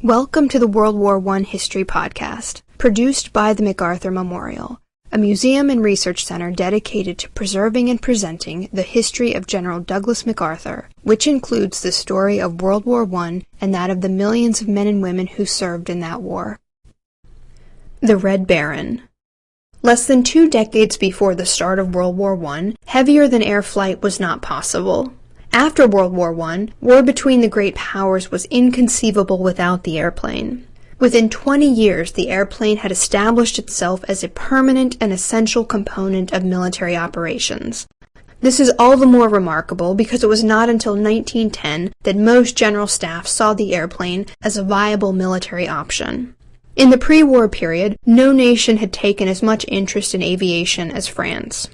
Welcome to the World War I History Podcast, produced by the MacArthur Memorial, a museum and research center dedicated to preserving and presenting the history of General Douglas MacArthur, which includes the story of World War I and that of the millions of men and women who served in that war. The Red Baron. Less than 2 decades before the start of World War I, heavier-than-air flight was not possible. After World War I, war between the great powers was inconceivable without the airplane. Within 20 years, the airplane had established itself as a permanent and essential component of military operations. This is all the more remarkable because it was not until 1910 that most general staffs saw the airplane as a viable military option. In the pre-war period, no nation had taken as much interest in aviation as France.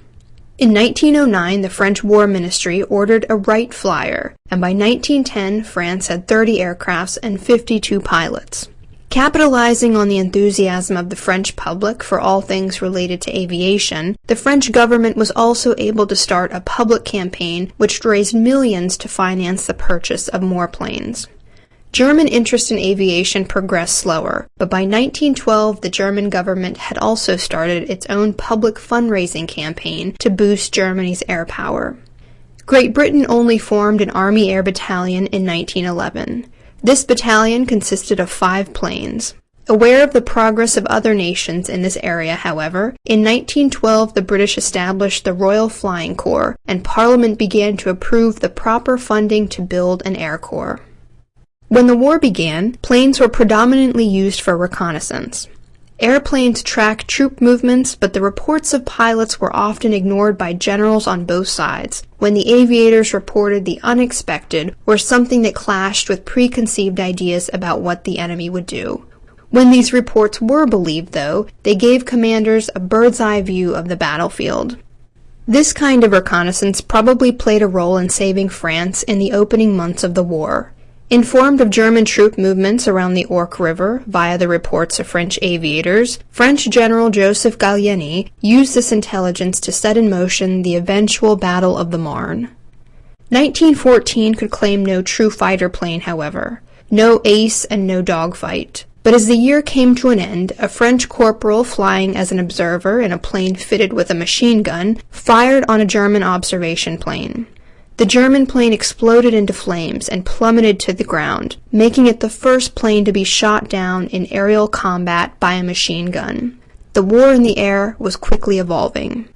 In 1909, the French War Ministry ordered a Wright Flyer, and by 1910, France had 30 aircrafts and 52 pilots. Capitalizing on the enthusiasm of the French public for all things related to aviation, the French government was also able to start a public campaign which raised millions to finance the purchase of more planes. German interest in aviation progressed slower, but by 1912 the German government had also started its own public fundraising campaign to boost Germany's air power. Great Britain only formed an Army Air Battalion in 1911. This battalion consisted of 5 planes. Aware of the progress of other nations in this area, however, in 1912 the British established the Royal Flying Corps, and Parliament began to approve the proper funding to build an air corps. When the war began, planes were predominantly used for reconnaissance. Airplanes tracked troop movements, but the reports of pilots were often ignored by generals on both sides, when the aviators reported the unexpected or something that clashed with preconceived ideas about what the enemy would do. When these reports were believed, though, they gave commanders a bird's-eye view of the battlefield. This kind of reconnaissance probably played a role in saving France in the opening months of the war. Informed of German troop movements around the Ourcq River via the reports of French aviators, French General Joseph Gallieni used this intelligence to set in motion the eventual Battle of the Marne. 1914 could claim no true fighter plane, however, no ace and no dogfight. But as the year came to an end, a French corporal flying as an observer in a plane fitted with a machine gun fired on a German observation plane. The German plane exploded into flames and plummeted to the ground, making it the first plane to be shot down in aerial combat by a machine gun. The war in the air was quickly evolving.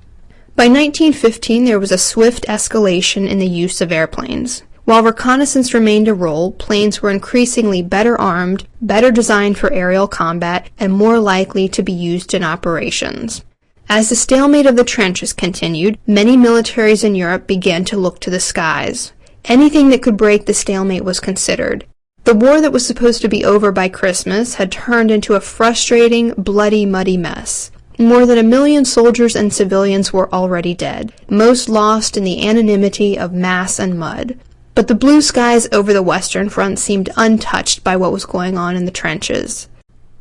By 1915, there was a swift escalation in the use of airplanes. While reconnaissance remained a role, planes were increasingly better armed, better designed for aerial combat, and more likely to be used in operations. As the stalemate of the trenches continued, many militaries in Europe began to look to the skies. Anything that could break the stalemate was considered. The war that was supposed to be over by Christmas had turned into a frustrating, bloody, muddy mess. More than 1 million soldiers and civilians were already dead, most lost in the anonymity of mass and mud. But the blue skies over the Western Front seemed untouched by what was going on in the trenches.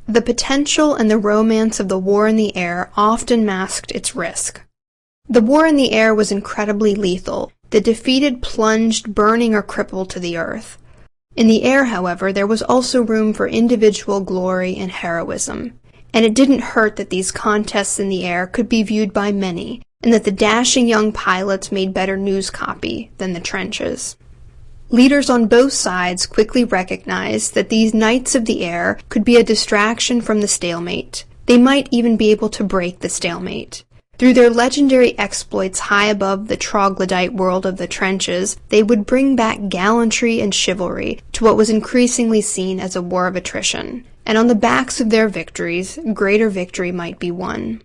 The potential and the romance of the war in the air often masked its risk. The war in the air was incredibly lethal. The defeated plunged, burning or crippled to the earth. In the air, however, there was also room for individual glory and heroism. And it didn't hurt that these contests in the air could be viewed by many, and that the dashing young pilots made better news copy than the trenches. Leaders on both sides quickly recognized that these knights of the air could be a distraction from the stalemate. They might even be able to break the stalemate. Through their legendary exploits high above the troglodyte world of the trenches, they would bring back gallantry and chivalry to what was increasingly seen as a war of attrition. And on the backs of their victories, greater victory might be won.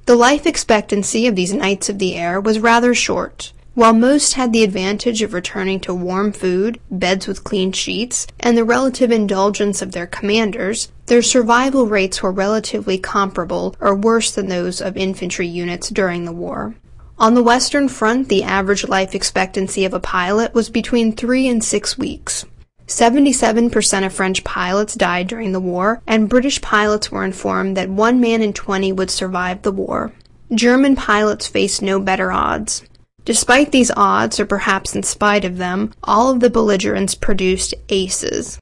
The life expectancy of these knights of the air was rather short. While most had the advantage of returning to warm food, beds with clean sheets, and the relative indulgence of their commanders, their survival rates were relatively comparable or worse than those of infantry units during the war. On the Western Front, the average life expectancy of a pilot was between 3 and 6 weeks. 77% of French pilots died during the war, and British pilots were informed that 1 man in 20 would survive the war. German pilots faced no better odds. Despite these odds, or perhaps in spite of them, all of the belligerents produced aces.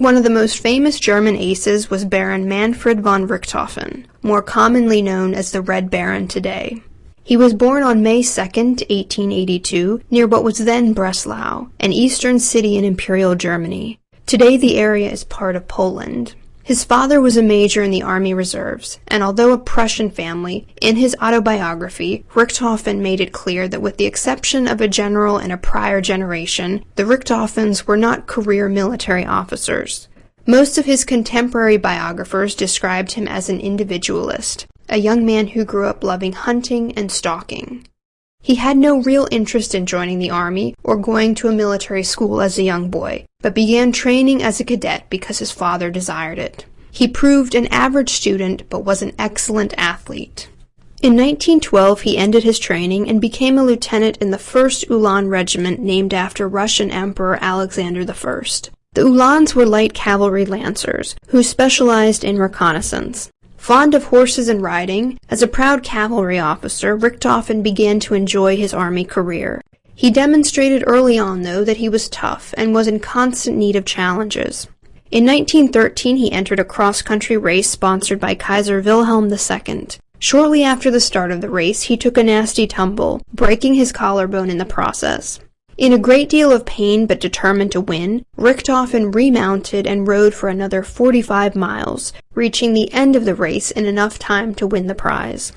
One of the most famous German aces was Baron Manfred von Richthofen, more commonly known as the Red Baron today. He was born on May 2, 1882, near what was then Breslau, an eastern city in Imperial Germany. Today the area is part of Poland. His father was a major in the Army Reserves, and although a Prussian family, in his autobiography, Richthofen made it clear that with the exception of a general in a prior generation, the Richthofens were not career military officers. Most of his contemporary biographers described him as an individualist, a young man who grew up loving hunting and stalking. He had no real interest in joining the army or going to a military school as a young boy, but began training as a cadet because his father desired it. He proved an average student, but was an excellent athlete. In 1912, he ended his training and became a lieutenant in the 1st Ulan Regiment named after Russian Emperor Alexander I. The Ulans were light cavalry lancers, who specialized in reconnaissance. Fond of horses and riding, as a proud cavalry officer, Richthofen began to enjoy his army career. He demonstrated early on, though, that he was tough and was in constant need of challenges. In 1913, he entered a cross-country race sponsored by Kaiser Wilhelm II. Shortly after the start of the race, he took a nasty tumble, breaking his collarbone in the process. In a great deal of pain but determined to win, Richthofen remounted and rode for another 45 miles, reaching the end of the race in enough time to win the prize.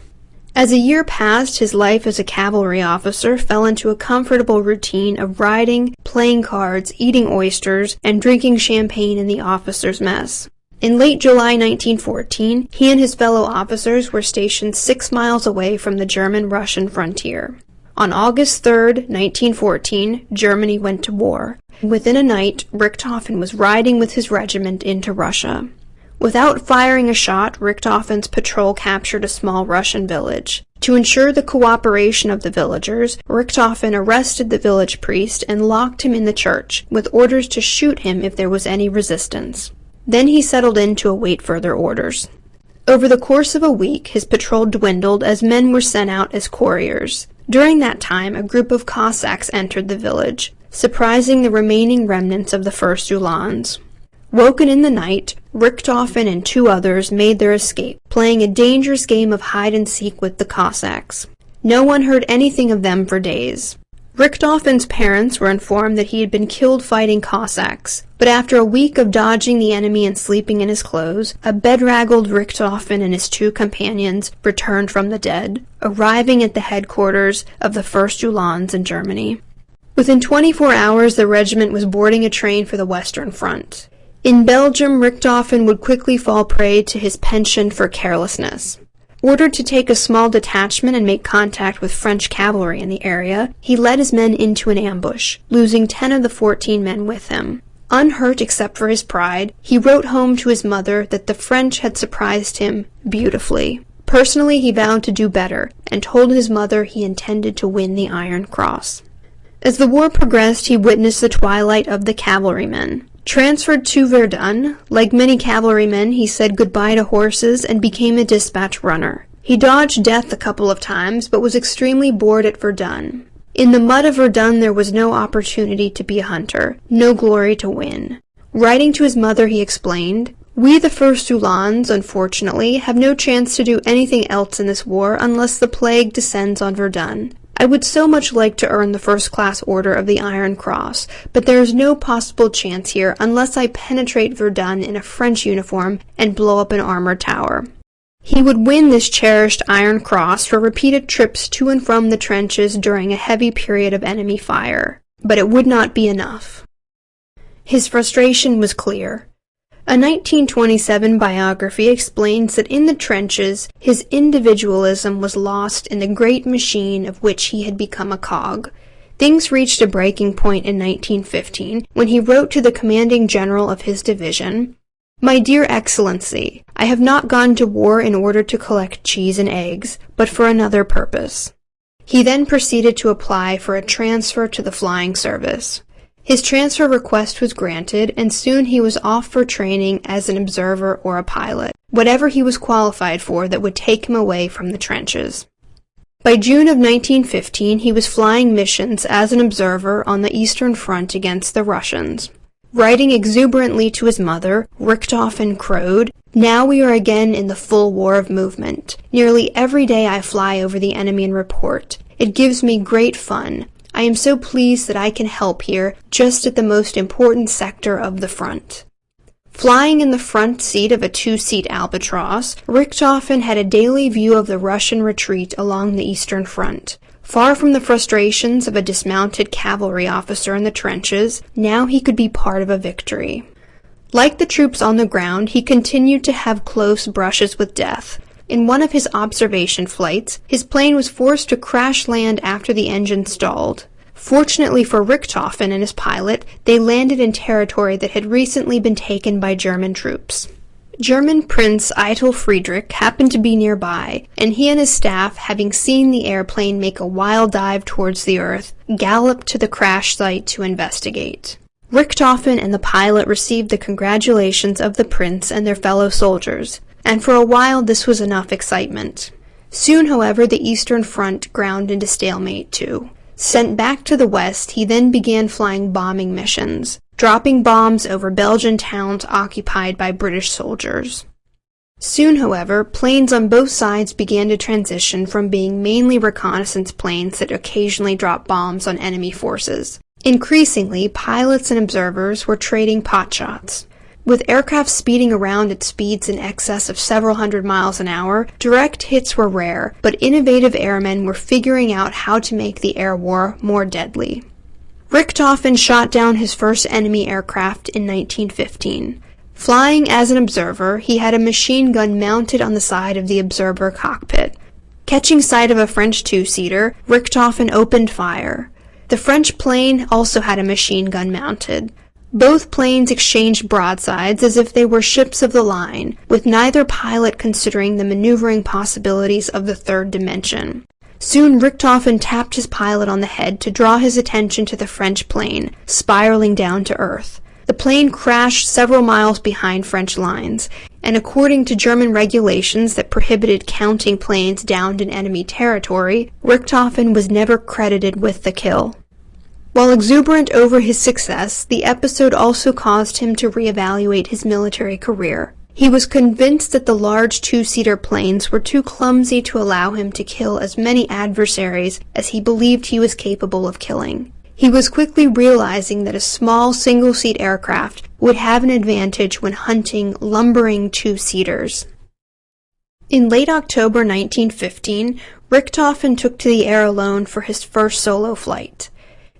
As a year passed, his life as a cavalry officer fell into a comfortable routine of riding, playing cards, eating oysters, and drinking champagne in the officers' mess. In late July 1914, he and his fellow officers were stationed 6 miles away from the German-Russian frontier. On August 3, 1914, Germany went to war. Within a night, Richthofen was riding with his regiment into Russia. Without firing a shot, Richthofen's patrol captured a small Russian village. To ensure the cooperation of the villagers, Richthofen arrested the village priest and locked him in the church, with orders to shoot him if there was any resistance. Then he settled in to await further orders. Over the course of a week, his patrol dwindled as men were sent out as couriers. During that time, a group of Cossacks entered the village, surprising the remaining remnants of the 1st Uhlans. Woken in the night, Richthofen and 2 others made their escape, playing a dangerous game of hide-and-seek with the Cossacks. No one heard anything of them for days. Richthofen's parents were informed that he had been killed fighting Cossacks, but after a week of dodging the enemy and sleeping in his clothes, a bedraggled Richthofen and his 2 companions returned from the dead, arriving at the headquarters of the 1st Uhlans in Germany. Within 24 hours, the regiment was boarding a train for the Western Front. In Belgium, Richthofen would quickly fall prey to his penchant for carelessness. Ordered to take a small detachment and make contact with French cavalry in the area, he led his men into an ambush, losing 10 of the 14 men with him. Unhurt except for his pride, he wrote home to his mother that the French had surprised him beautifully. Personally, he vowed to do better, and told his mother he intended to win the Iron Cross. As the war progressed, he witnessed the twilight of the cavalrymen. Transferred to Verdun, like many cavalrymen, he said goodbye to horses and became a dispatch runner. He dodged death a couple of times, but was extremely bored at Verdun. In the mud of Verdun there was no opportunity to be a hunter, no glory to win. Writing to his mother, he explained, "We, the 1st Uhlans, unfortunately, have no chance to do anything else in this war unless the plague descends on Verdun. I would so much like to earn the 1st-class order of the Iron Cross, but there is no possible chance here unless I penetrate Verdun in a French uniform and blow up an armored tower." He would win this cherished Iron Cross for repeated trips to and from the trenches during a heavy period of enemy fire. But it would not be enough. His frustration was clear. A 1927 biography explains that in the trenches, his individualism was lost in the great machine of which he had become a cog. Things reached a breaking point in 1915 when he wrote to the commanding general of his division, "My dear Excellency, I have not gone to war in order to collect cheese and eggs, but for another purpose." He then proceeded to apply for a transfer to the flying service. His transfer request was granted, and soon he was off for training as an observer or a pilot, whatever he was qualified for that would take him away from the trenches. By June of 1915, he was flying missions as an observer on the Eastern Front against the Russians. Writing exuberantly to his mother, Richthofen crowed, "Now we are again in the full war of movement. Nearly every day I fly over the enemy and report. It gives me great fun. I am so pleased that I can help here, just at the most important sector of the front." Flying in the front seat of a two-seat albatross, Richthofen had a daily view of the Russian retreat along the Eastern Front. Far from the frustrations of a dismounted cavalry officer in the trenches, now he could be part of a victory. Like the troops on the ground, he continued to have close brushes with death. In one of his observation flights, his plane was forced to crash land after the engine stalled. Fortunately for Richthofen and his pilot, they landed in territory that had recently been taken by German troops. German Prince Eitel Friedrich happened to be nearby, and he and his staff, having seen the airplane make a wild dive towards the earth, galloped to the crash site to investigate. Richthofen and the pilot received the congratulations of the prince and their fellow soldiers, and for a while this was enough excitement. Soon, however, the Eastern Front ground into stalemate too. Sent back to the west, he then began flying bombing missions, dropping bombs over Belgian towns occupied by British soldiers. Soon, however, planes on both sides began to transition from being mainly reconnaissance planes that occasionally dropped bombs on enemy forces. Increasingly, pilots and observers were trading potshots. With aircraft speeding around at speeds in excess of several hundred miles an hour, direct hits were rare, but innovative airmen were figuring out how to make the air war more deadly. Richthofen shot down his first enemy aircraft in 1915. Flying as an observer, he had a machine gun mounted on the side of the observer cockpit. Catching sight of a French two-seater, Richthofen opened fire. The French plane also had a machine gun mounted. Both planes exchanged broadsides as if they were ships of the line, with neither pilot considering the maneuvering possibilities of the third dimension. Soon Richthofen tapped his pilot on the head to draw his attention to the French plane, spiraling down to earth. The plane crashed several miles behind French lines, and according to German regulations that prohibited counting planes downed in enemy territory, Richthofen was never credited with the kill. While exuberant over his success, the episode also caused him to reevaluate his military career. He was convinced that the large two-seater planes were too clumsy to allow him to kill as many adversaries as he believed he was capable of killing. He was quickly realizing that a small single-seat aircraft would have an advantage when hunting lumbering two-seaters. In late October 1915, Richthofen took to the air alone for his first solo flight.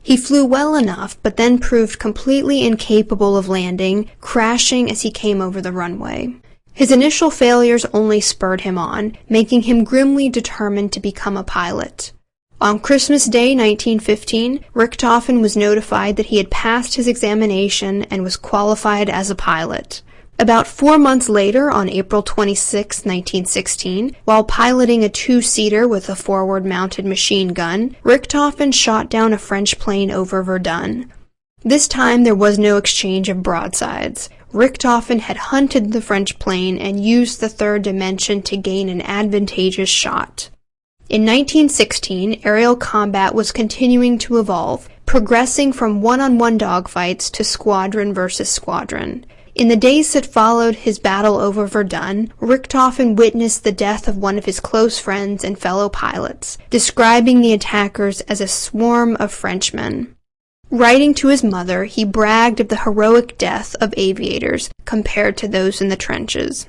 He flew well enough, but then proved completely incapable of landing, crashing as he came over the runway. His initial failures only spurred him on, making him grimly determined to become a pilot. On Christmas Day 1915, Richthofen was notified that he had passed his examination and was qualified as a pilot. About 4 months later, on April 26, 1916, while piloting a two-seater with a forward-mounted machine gun, Richthofen shot down a French plane over Verdun. This time there was no exchange of broadsides. Richthofen had hunted the French plane and used the third dimension to gain an advantageous shot. In 1916, aerial combat was continuing to evolve, progressing from one-on-one dogfights to squadron versus squadron. In the days that followed his battle over Verdun, Richthofen witnessed the death of one of his close friends and fellow pilots, describing the attackers as a swarm of Frenchmen. Writing to his mother, he bragged of the heroic death of aviators compared to those in the trenches.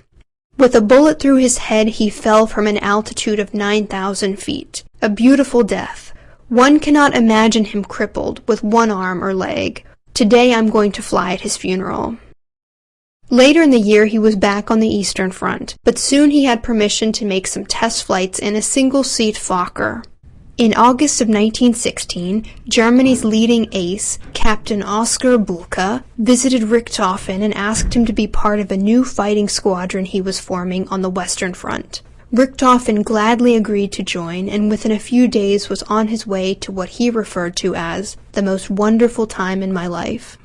With a bullet through his head, he fell from an altitude of 9,000 feet. A beautiful death. One cannot imagine him crippled with one arm or leg. Today I'm going to fly at his funeral. Later in the year, he was back on the Eastern Front, but soon he had permission to make some test flights in a single-seat Fokker. In August of 1916, Germany's leading ace, Captain Oskar Bulka, visited Richthofen and asked him to be part of a new fighting squadron he was forming on the Western Front. Richthofen gladly agreed to join, and within a few days was on his way to what he referred to as the most wonderful time in my life.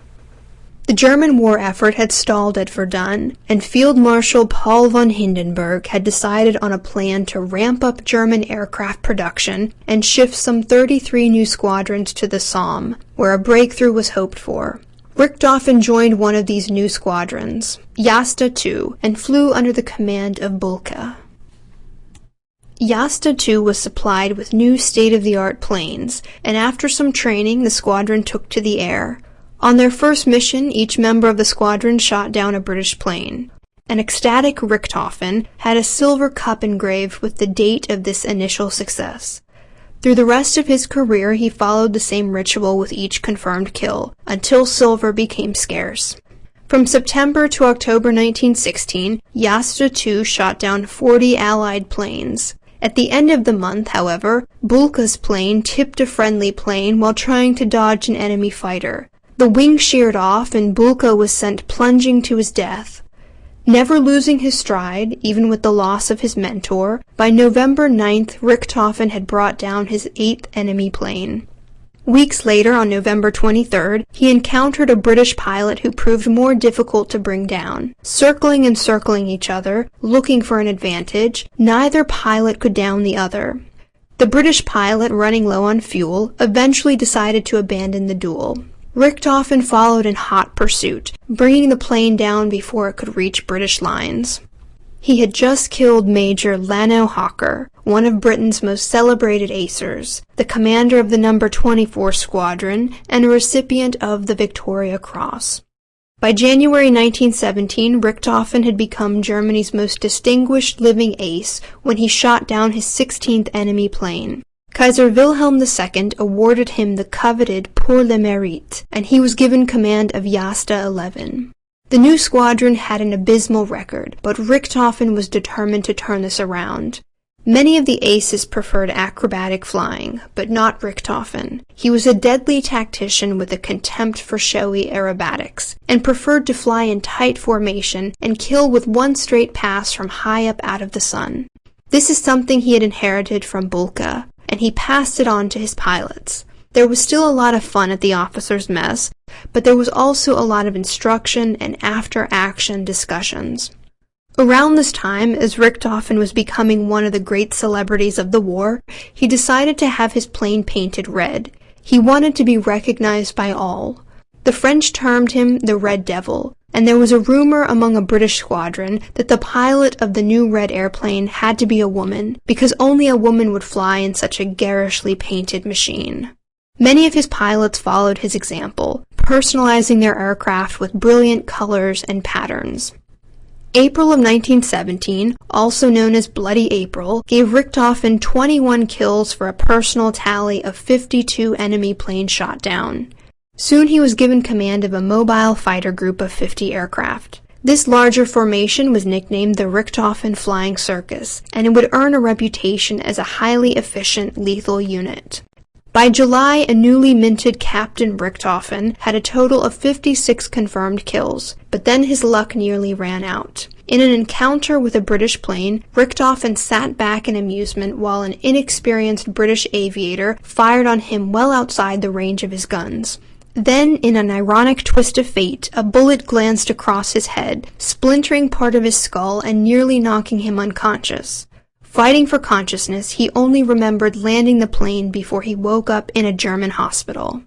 The German war effort had stalled at Verdun, and Field Marshal Paul von Hindenburg had decided on a plan to ramp up German aircraft production and shift some 33 new squadrons to the Somme, where a breakthrough was hoped for. Richthofen joined one of these new squadrons, Jasta II, and flew under the command of Bulka. Jasta II was supplied with new state-of-the-art planes, and after some training the squadron took to the air. On their first mission, each member of the squadron shot down a British plane. An ecstatic Richthofen had a silver cup engraved with the date of this initial success. Through the rest of his career, he followed the same ritual with each confirmed kill, until silver became scarce. From September to October 1916, Jasta II shot down 40 Allied planes. At the end of the month, however, Bulka's plane tipped a friendly plane while trying to dodge an enemy fighter. The wing sheared off and Bulka was sent plunging to his death. Never losing his stride, even with the loss of his mentor, by November 9th, Richthofen had brought down his 8th enemy plane. Weeks later, on November 23rd, he encountered a British pilot who proved more difficult to bring down. Circling and circling each other, looking for an advantage, neither pilot could down the other. The British pilot, running low on fuel, eventually decided to abandon the duel. Richthofen followed in hot pursuit, bringing the plane down before it could reach British lines. He had just killed Major Lano Hawker, one of Britain's most celebrated acers, the commander of the No. 24 Squadron, and a recipient of the Victoria Cross. By January 1917, Richthofen had become Germany's most distinguished living ace when he shot down his 16th enemy plane. Kaiser Wilhelm II awarded him the coveted Pour le Mérite, and he was given command of Jasta 11. The new squadron had an abysmal record, but Richthofen was determined to turn this around. Many of the aces preferred acrobatic flying, but not Richthofen. He was a deadly tactician with a contempt for showy aerobatics, and preferred to fly in tight formation and kill with one straight pass from high up out of the sun. This is something he had inherited from Bulka, and he passed it on to his pilots. There was still a lot of fun at the officers' mess, but there was also a lot of instruction and after-action discussions. Around this time, as Richthofen was becoming one of the great celebrities of the war, he decided to have his plane painted red. He wanted to be recognized by all. The French termed him the Red Devil, and there was a rumor among a British squadron that the pilot of the new red airplane had to be a woman, because only a woman would fly in such a garishly painted machine. Many of his pilots followed his example, personalizing their aircraft with brilliant colors and patterns. April of 1917, also known as Bloody April, gave Richthofen 21 kills for a personal tally of 52 enemy planes shot down. Soon he was given command of a mobile fighter group of 50 aircraft. This larger formation was nicknamed the Richthofen Flying Circus, and it would earn a reputation as a highly efficient, lethal unit. By July, a newly minted Captain Richthofen had a total of 56 confirmed kills, but then his luck nearly ran out. In an encounter with a British plane, Richthofen sat back in amusement while an inexperienced British aviator fired on him well outside the range of his guns. Then, in an ironic twist of fate, a bullet glanced across his head, splintering part of his skull and nearly knocking him unconscious. Fighting for consciousness, he only remembered landing the plane before he woke up in a German hospital.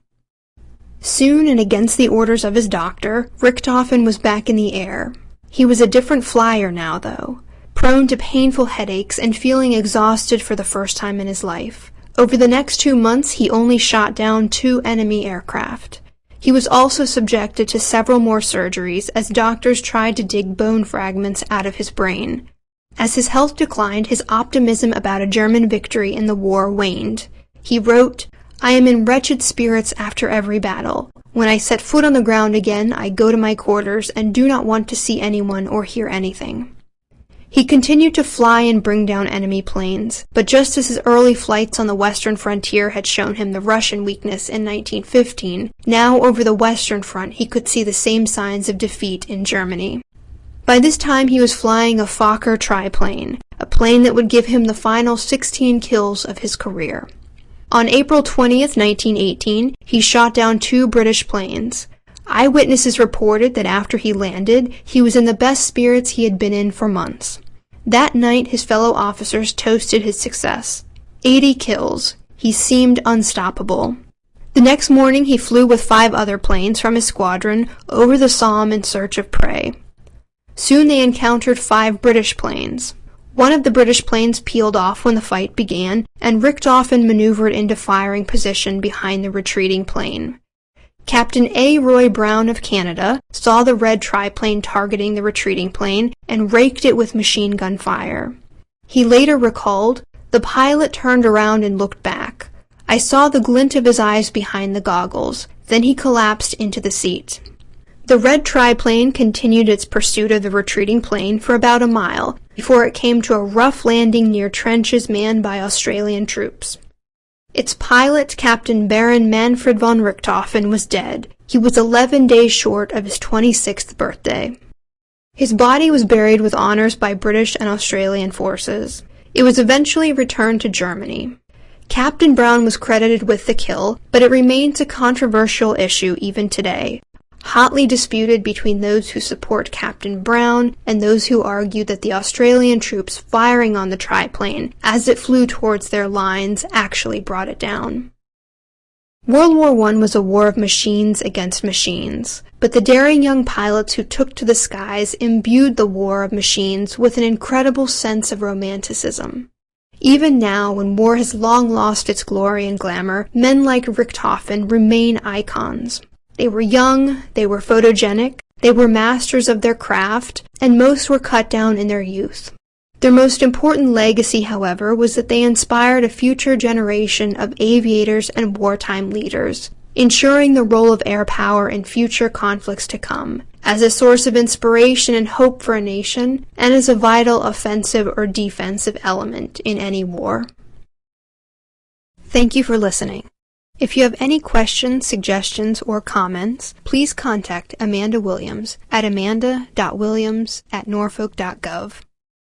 Soon, and against the orders of his doctor, Richthofen was back in the air. He was a different flyer now, though, prone to painful headaches and feeling exhausted for the first time in his life. Over the next 2 months, he only shot down 2 enemy aircraft. He was also subjected to several more surgeries as doctors tried to dig bone fragments out of his brain. As his health declined, his optimism about a German victory in the war waned. He wrote, "I am in wretched spirits after every battle. When I set foot on the ground again, I go to my quarters and do not want to see anyone or hear anything." He continued to fly and bring down enemy planes, but just as his early flights on the western frontier had shown him the Russian weakness in 1915, now over the western front he could see the same signs of defeat in Germany. By this time he was flying a Fokker triplane, a plane that would give him the final 16 kills of his career. On April 20th, 1918, he shot down 2 British planes. Eyewitnesses reported that after he landed, he was in the best spirits he had been in for months. That night, his fellow officers toasted his success. 80 kills. He seemed unstoppable. The next morning he flew with 5 other planes from his squadron over the Somme in search of prey. Soon they encountered 5 British planes. One of the British planes peeled off when the fight began, and Richthofen maneuvered into firing position behind the retreating plane. Captain A. Roy Brown of Canada saw the red triplane targeting the retreating plane and raked it with machine gun fire. He later recalled, "The pilot turned around and looked back. I saw the glint of his eyes behind the goggles. Then he collapsed into the seat." The red triplane continued its pursuit of the retreating plane for about a mile before it came to a rough landing near trenches manned by Australian troops. Its pilot, Captain Baron Manfred von Richthofen, was dead. He was 11 days short of his 26th birthday. His body was buried with honors by British and Australian forces. It was eventually returned to Germany. Captain Brown was credited with the kill, but it remains a controversial issue even today, hotly disputed between those who support Captain Brown and those who argue that the Australian troops firing on the triplane as it flew towards their lines actually brought it down. World War I was a war of machines against machines, but the daring young pilots who took to the skies imbued the war of machines with an incredible sense of romanticism. Even now, when war has long lost its glory and glamour, men like Richthofen remain icons. They were young, they were photogenic, they were masters of their craft, and most were cut down in their youth. Their most important legacy, however, was that they inspired a future generation of aviators and wartime leaders, ensuring the role of air power in future conflicts to come, as a source of inspiration and hope for a nation, and as a vital offensive or defensive element in any war. Thank you for listening. If you have any questions, suggestions, or comments, please contact Amanda Williams at amanda.williams@norfolk.gov.